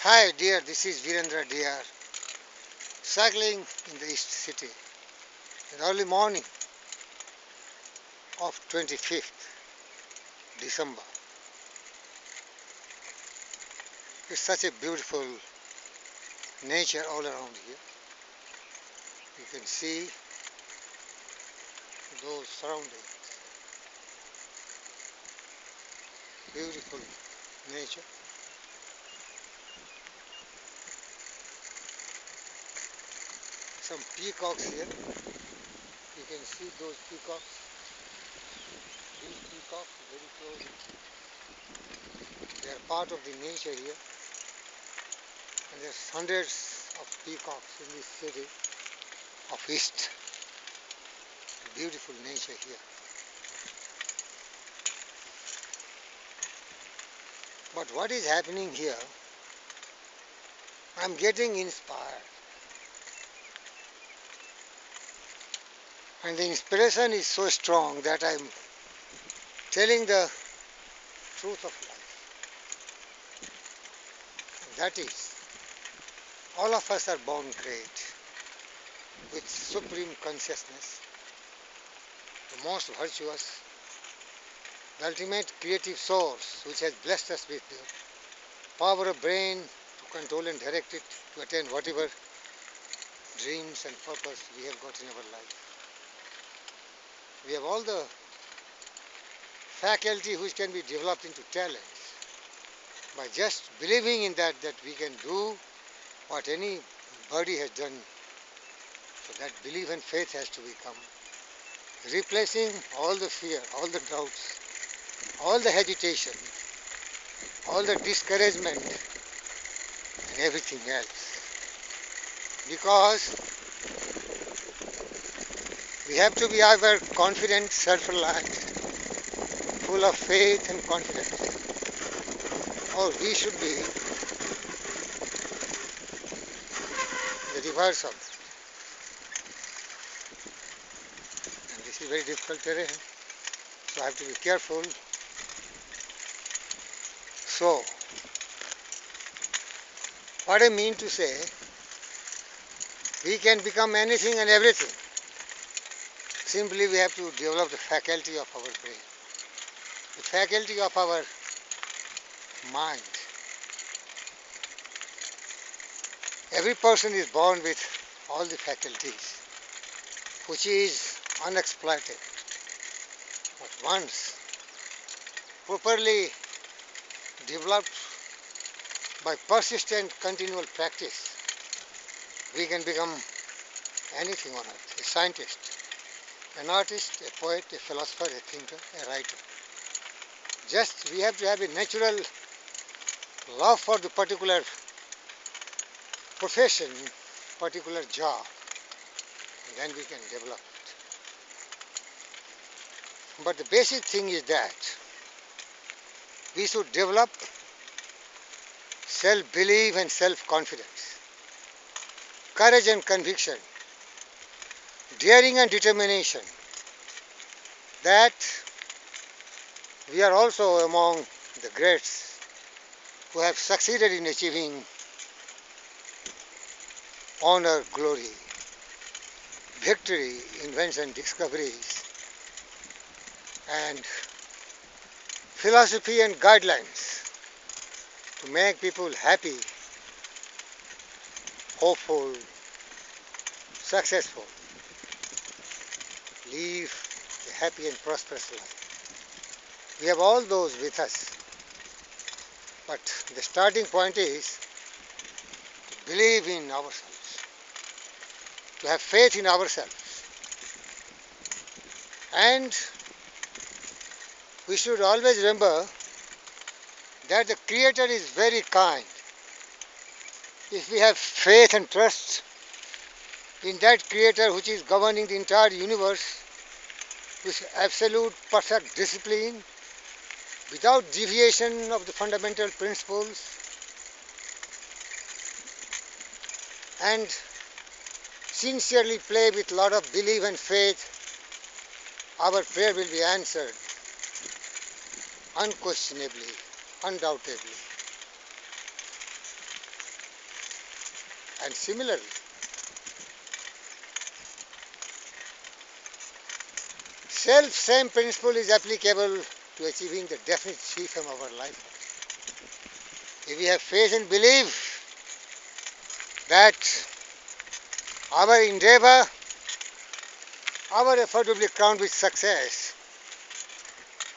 Hi dear, this is Virendra dear, cycling in the East City in early morning of 25th December. It's such a beautiful nature all around here. You can see those surroundings, beautiful nature. Some peacocks here. You can see those peacocks. These peacocks very close. They are part of the nature here. And there's hundreds of peacocks in this city of East. Beautiful nature here. But what is happening here? I'm getting inspired. And the inspiration is so strong that I'm telling the truth of life. That is, all of us are born great with supreme consciousness, the most virtuous, the ultimate creative source which has blessed us with the power of brain to control and direct it to attain whatever dreams and purpose we have got in our life. We have all the faculty which can be developed into talents by just believing in that we can do what anybody has done. So that belief and faith has to become replacing all the fear, all the doubts, all the hesitation, all the discouragement and everything else. Because we have to be either confident, self-reliant, full of faith and confidence, or we should be the reverse of it. And this is very difficult terrain, so I have to be careful. So, what I mean to say, we can become anything and everything. Simply we have to develop the faculty of our brain, the faculty of our mind. Every person is born with all the faculties, which is unexploited. But once properly developed by persistent continual practice, we can become anything on earth: a scientist, an artist, a poet, a philosopher, a thinker, a writer. Just we have to have a natural love for the particular profession, particular job, and then we can develop it. But the basic thing is that we should develop self-belief and self-confidence, courage and conviction, daring and determination, that we are also among the greats who have succeeded in achieving honor, glory, victory, invention, discoveries, and philosophy and guidelines to make people happy, hopeful, successful, live a happy and prosperous life. We have all those with us. But the starting point is to believe in ourselves, to have faith in ourselves. And we should always remember that the Creator is very kind. If we have faith and trust in that Creator which is governing the entire universe with absolute perfect discipline, without deviation of the fundamental principles, and sincerely play with a lot of belief and faith, our prayer will be answered unquestionably, undoubtedly. And similarly, same principle is applicable to achieving the definite chief aim of our life. If we have faith and believe that our endeavor, our effort will be crowned with success,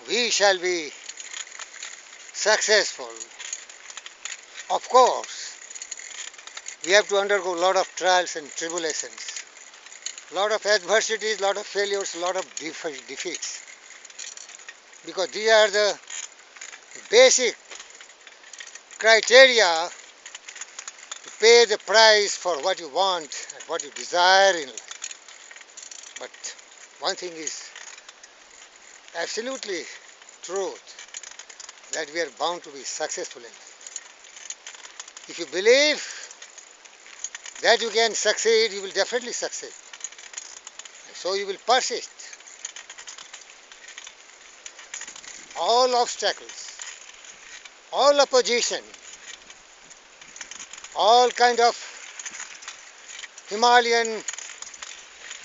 we shall be successful. Of course, we have to undergo a lot of trials and tribulations, a lot of adversities, a lot of failures, a lot of defeats, because these are the basic criteria to pay the price for what you want and what you desire in life. But one thing is absolutely true, that we are bound to be successful in life. If you believe that you can succeed, you will definitely succeed. And so you will persist. All obstacles, all opposition, all kind of Himalayan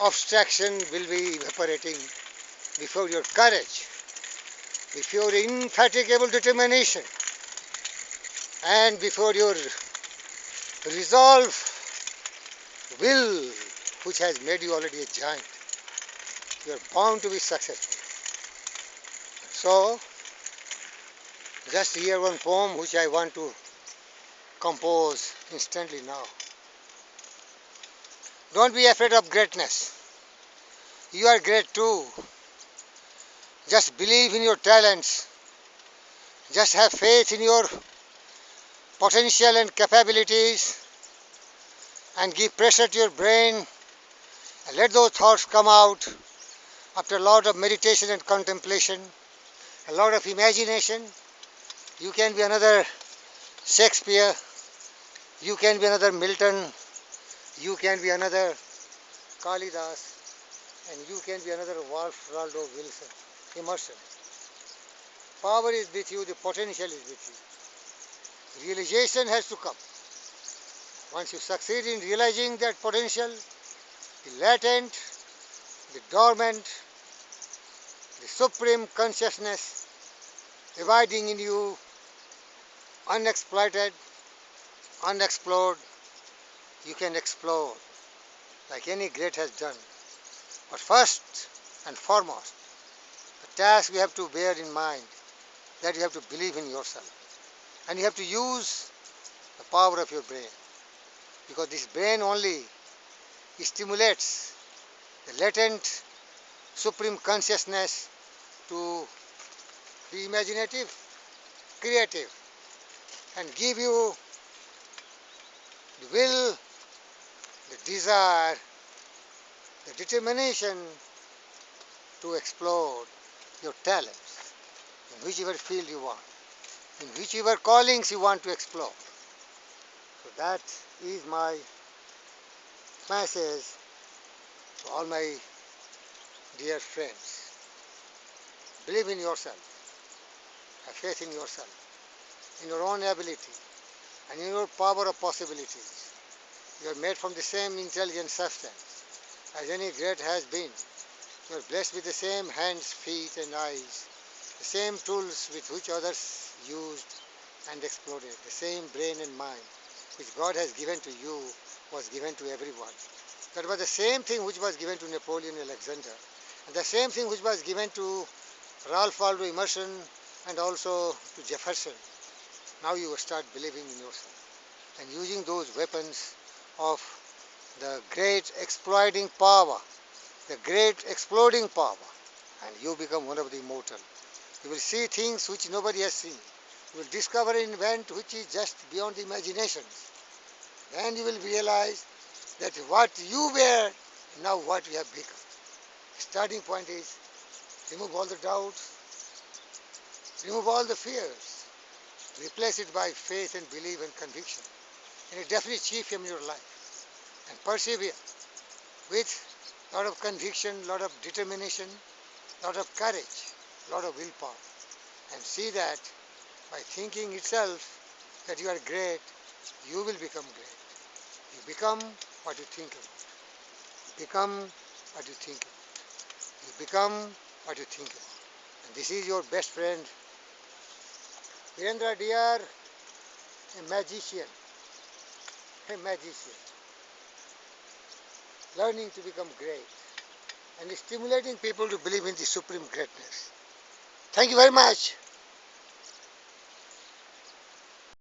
obstruction will be evaporating before your courage, before your indefatigable determination, and before your resolve will, which has made you already a giant. You are bound to be successful. So, just hear one poem which I want to compose instantly now. Don't be afraid of greatness. You are great too. Just believe in your talents. Just have faith in your potential and capabilities, and give pressure to your brain and let those thoughts come out after a lot of meditation and contemplation, a lot of imagination. You can be another Shakespeare, you can be another Milton, you can be another Kalidas, and you can be another Waldo Wilson. Emerson. Power is with you, the potential is with you. Realization has to come. Once you succeed in realizing that potential, the latent, the dormant, the supreme consciousness abiding in you, unexploited, unexplored, you can explore like any great has done. But first and foremost, the task we have to bear in mind, that you have to believe in yourself. And you have to use the power of your brain. Because this brain only stimulates the latent supreme consciousness to be imaginative, creative, and give you the will, the desire, the determination to explore your talents in whichever field you want, in whichever callings you want to explore. So that is my message to all my dear friends. Believe in yourself, have faith in yourself, in your own ability, and in your power of possibilities. You are made from the same intelligent substance as any great has been. You are blessed with the same hands, feet, and eyes, the same tools with which others used and exploded, the same brain and mind which God has given to you was given to everyone. That was the same thing which was given to Napoleon Alexander, and the same thing which was given to Ralph Waldo Emerson and also to Jefferson. Now you start believing in yourself and using those weapons of the great exploiting power, the great exploding power, and you become one of the immortal. You will see things which nobody has seen. You will discover an event which is just beyond the imagination. Then you will realize that what you were, now what you have become. The starting point is remove all the doubts, remove all the fears, replace it by faith and belief and conviction in a definite chief aim in your life, and persevere with a lot of conviction, a lot of determination, a lot of courage, a lot of willpower, and see that by thinking itself that you are great, you will become great. You become what you think about. You become what you think about. You become what you think about. And this is your best friend, Virendra Diyar, a magician. A magician. Learning to become great and stimulating people to believe in the supreme greatness. Thank you very much.